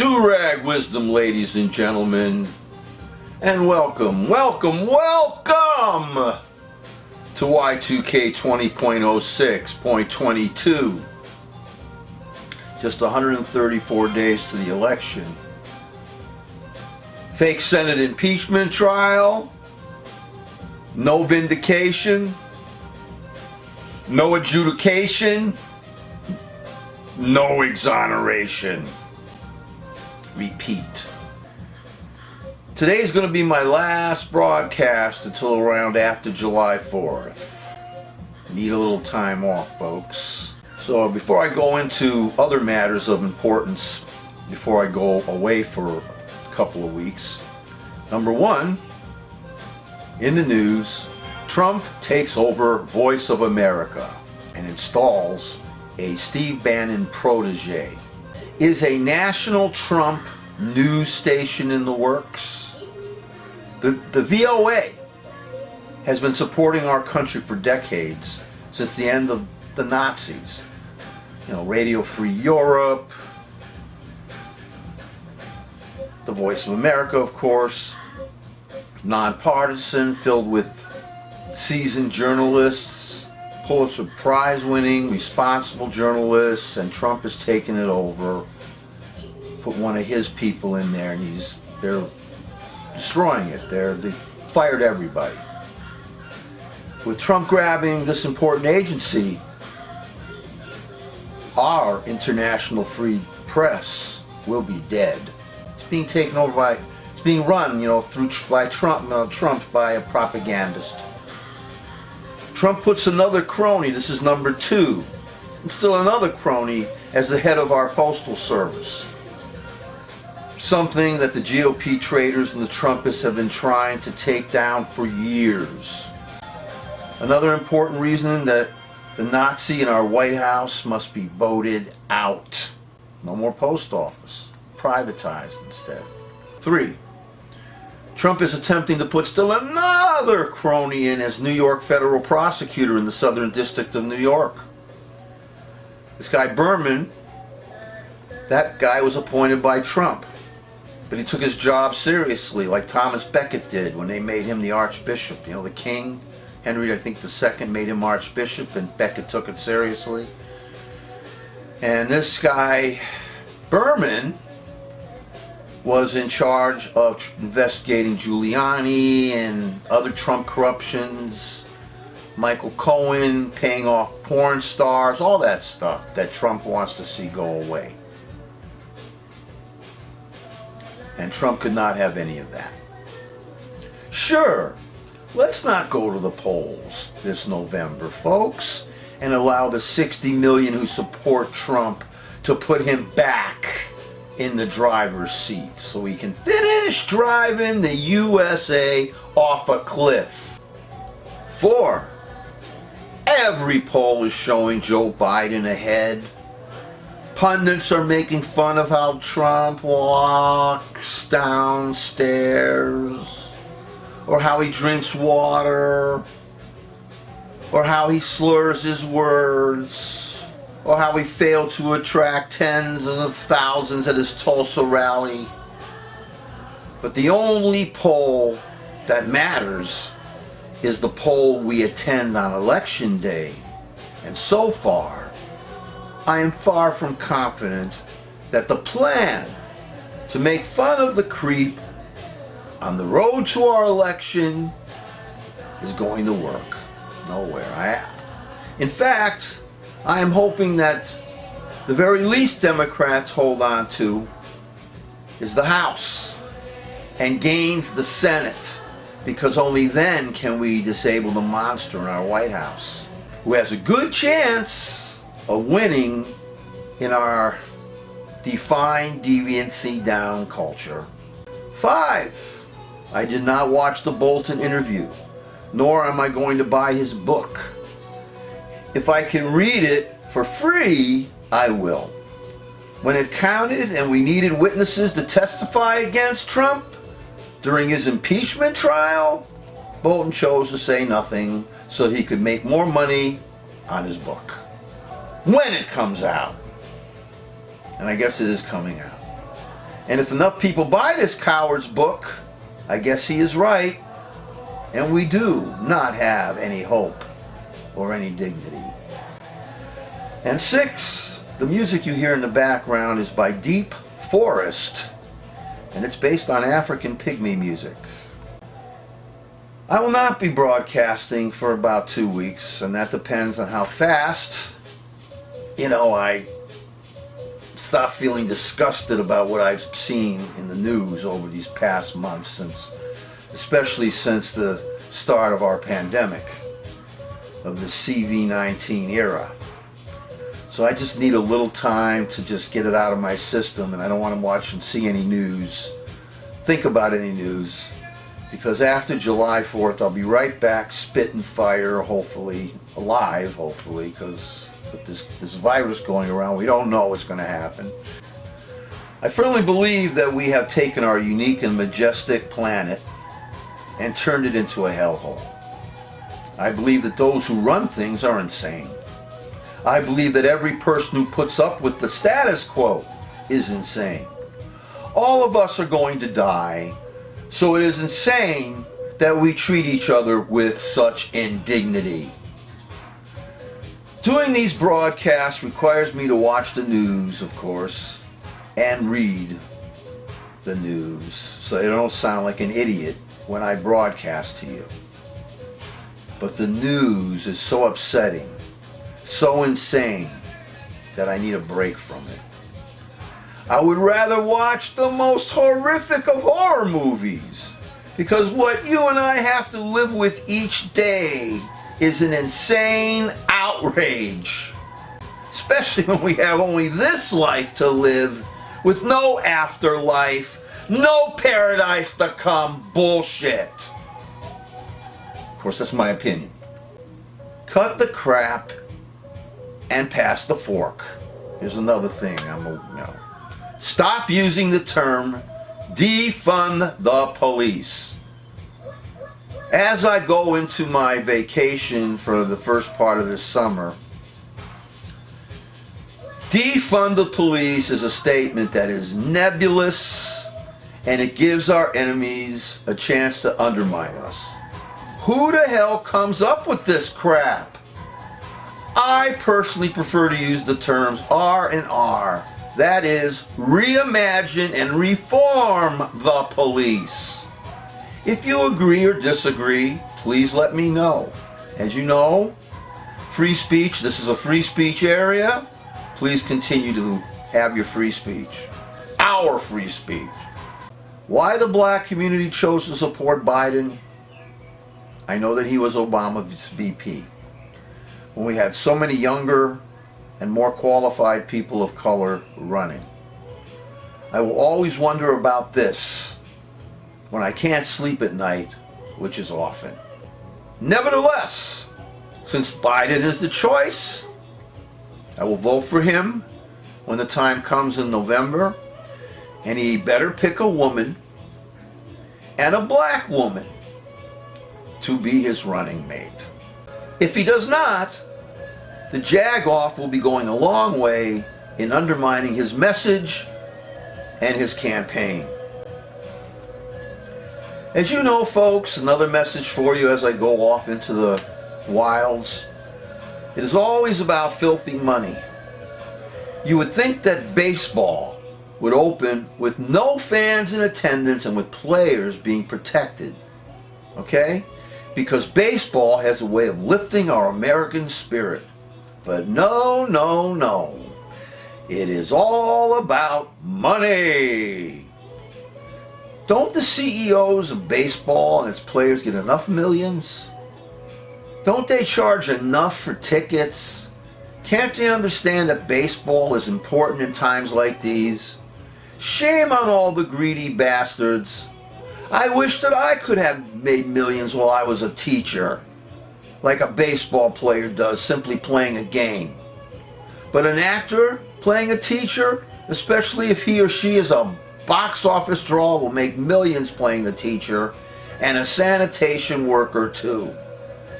Do-rag wisdom, ladies and gentlemen, and welcome to Y2k 20.06.22. Just 134 days to the election. Fake Senate impeachment trial, no vindication, no adjudication, no exoneration. Repeat. Today's going to be my last broadcast until around after July 4th. Need a little time off, folks. So before I go into other matters of importance, before I go away for a couple of weeks, number one, in the news, Trump takes over Voice of America and installs a Steve Bannon protege. Is a national Trump news station in the works? The VOA has been supporting our country for decades, since the end of the Nazis. You know, Radio Free Europe, the Voice of America, of course, nonpartisan, filled with seasoned journalists, Pulitzer Prize winning, responsible journalists, and Trump has taken it over, put one of his people in there, and they're destroying it. They fired everybody. With Trump grabbing this important agency, our international free press will be dead. It's being taken over by, it's being run, by Trump by a propagandist. Trump puts another crony, this is number 2, still another crony as the head of our postal service. Something that the GOP traitors and the Trumpists have been trying to take down for years. Another important reason that the Nazi in our White House must be voted out. No more post office. Privatized instead. 3. Trump is attempting to put still another crony in as New York federal prosecutor in the Southern District of New York. This guy Berman, that guy was appointed by Trump. But he took his job seriously, like Thomas Becket did when they made him the Archbishop. You know, the king, Henry, I think II, made him Archbishop, and Becket took it seriously. And this guy, Berman, was in charge of investigating Giuliani and other Trump corruptions, Michael Cohen, paying off porn stars, all that stuff that Trump wants to see go away. And Trump could not have any of that. Sure, let's not go to the polls this November, folks, and allow the 60 million who support Trump to put him back in the driver's seat so he can finish driving the USA off a cliff. 4. Every poll is showing Joe Biden ahead. Pundits are making fun of how Trump walks downstairs, or how he drinks water, or how he slurs his words, or how he failed to attract tens of thousands at his Tulsa rally. But the only poll that matters is the poll we attend on Election Day. And so far, I am far from confident that the plan to make fun of the creep on the road to our election is going to work. Nowhere. In fact, I am hoping that the very least Democrats hold on to is the House and gains the Senate, because only then can we disable the monster in our White House, who has a good chance of winning in our define deviancy down culture. 5. I did not watch the Bolton interview, nor am I going to buy his book. If I can read it for free, I will. When it counted and we needed witnesses to testify against Trump during his impeachment trial, Bolton chose to say nothing so that he could make more money on his book. When it comes out, and I guess it is coming out, And if enough people buy this coward's book, I guess he is right, and we do not have any hope or any dignity. And 6, the music you hear in the background is by Deep Forest, and it's based on African pygmy music. I will not be broadcasting for about 2 weeks, and that depends on how fast, I stop feeling disgusted about what I've seen in the news over these past months, especially since the start of our pandemic, of the CV-19 era. So I just need a little time to just get it out of my system, and I don't want to watch and see any news, think about any news, because after July 4th I'll be right back spitting fire, hopefully, alive, hopefully, because with this virus going around, we don't know what's going to happen. I firmly believe that we have taken our unique and majestic planet and turned it into a hellhole. I believe that those who run things are insane. I believe that every person who puts up with the status quo is insane. All of us are going to die, so it is insane that we treat each other with such indignity. Doing these broadcasts requires me to watch the news, of course, and read the news, so I don't sound like an idiot when I broadcast to you. But the news is so upsetting, so insane, that I need a break from it. I would rather watch the most horrific of horror movies, because what you and I have to live with each day is an insane outrage. Especially when we have only this life to live, with no afterlife, no paradise to come bullshit. Of course, that's my opinion. Cut the crap and pass the fork. Here's another thing. Stop using the term defund the police. As I go into my vacation for the first part of this summer, defund the police is a statement that is nebulous, and it gives our enemies a chance to undermine us. Who the hell comes up with this crap? I personally prefer to use the terms R&R. That is, reimagine and reform the police. If you agree or disagree, please let me know. As you know, free speech, this is a free speech area. Please continue to have your free speech. Our free speech. Why the black community chose to support Biden? I know that he was Obama's VP. When we had so many younger and more qualified people of color running. I will always wonder about this when I can't sleep at night, which is often. Nevertheless, since Biden is the choice, I will vote for him when the time comes in November, and he better pick a woman and a black woman to be his running mate. If he does not, the jag-off will be going a long way in undermining his message and his campaign. As you know, folks, another message for you as I go off into the wilds. It is always about filthy money. You would think that baseball would open with no fans in attendance and with players being protected. Okay? Because baseball has a way of lifting our American spirit. But no, no, no. It is all about money. Don't the CEOs of baseball and its players get enough millions? Don't they charge enough for tickets? Can't they understand that baseball is important in times like these? Shame on all the greedy bastards. I wish that I could have made millions while I was a teacher, like a baseball player does, simply playing a game. But an actor playing a teacher, especially if he or she is a box office draw, will make millions playing the teacher, and a sanitation worker too.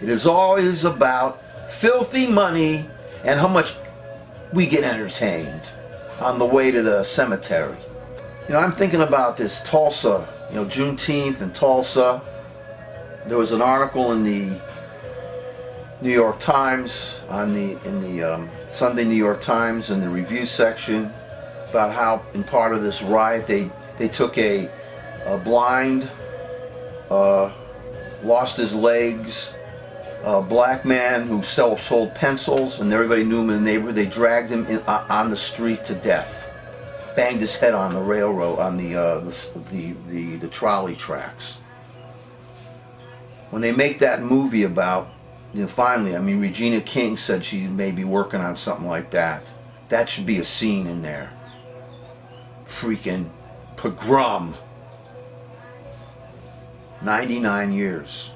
It is always about filthy money and how much we get entertained on the way to the cemetery. You know, I'm thinking about this Tulsa, you know, Juneteenth in Tulsa. There was an article in the New York Times, in the Sunday New York Times, in the review section, about how in part of this riot they took a blind, lost his legs, a black man who sold pencils, and everybody knew him in the neighborhood. They dragged him on the street to death, banged his head on the railroad, on the trolley tracks. When they make that movie about, you know, finally, I mean, Regina King said she may be working on something like that. That should be a scene in there. Freaking pogrom. 99 years.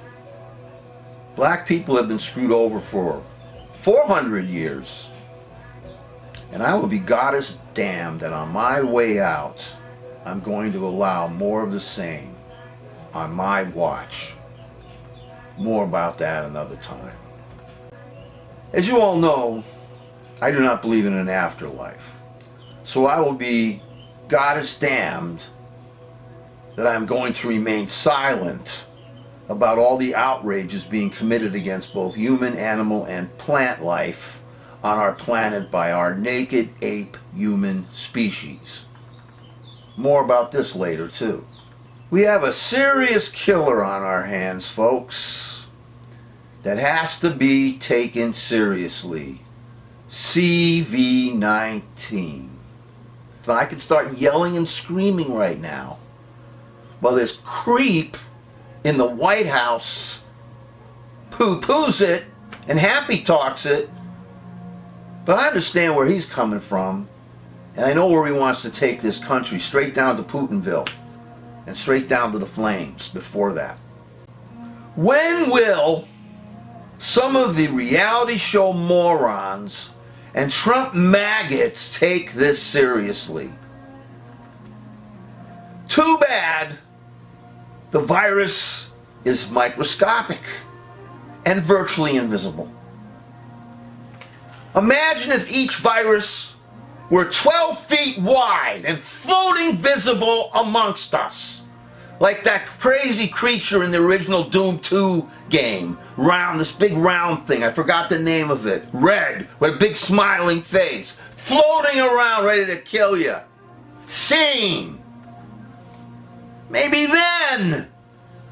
Black people have been screwed over for 400 years. And I will be goddess damned that on my way out, I'm going to allow more of the same on my watch. More about that another time. As you all know, I do not believe in an afterlife. So I will be goddess damned that I am going to remain silent about all the outrages being committed against both human, animal, and plant life on our planet by our naked ape human species. More about this later too. We have a serious killer on our hands, folks, that has to be taken seriously. CV-19. So I could start yelling and screaming right now. Well, this creep in the White House poo-poos it and happy talks it, but I understand where he's coming from, and I know where he wants to take this country, straight down to Putinville and straight down to the flames before that. When will some of the reality show morons and Trump maggots take this seriously? Too bad the virus is microscopic and virtually invisible. Imagine if each virus were 12 feet wide and floating visible amongst us. Like that crazy creature in the original Doom 2 game. This big round thing, I forgot the name of it. Red, with a big smiling face. Floating around ready to kill you. Seen. Maybe then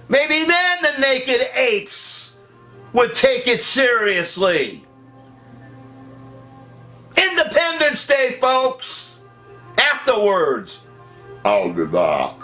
the naked apes would take it seriously. Independence Day, folks. Afterwards, I'll be back.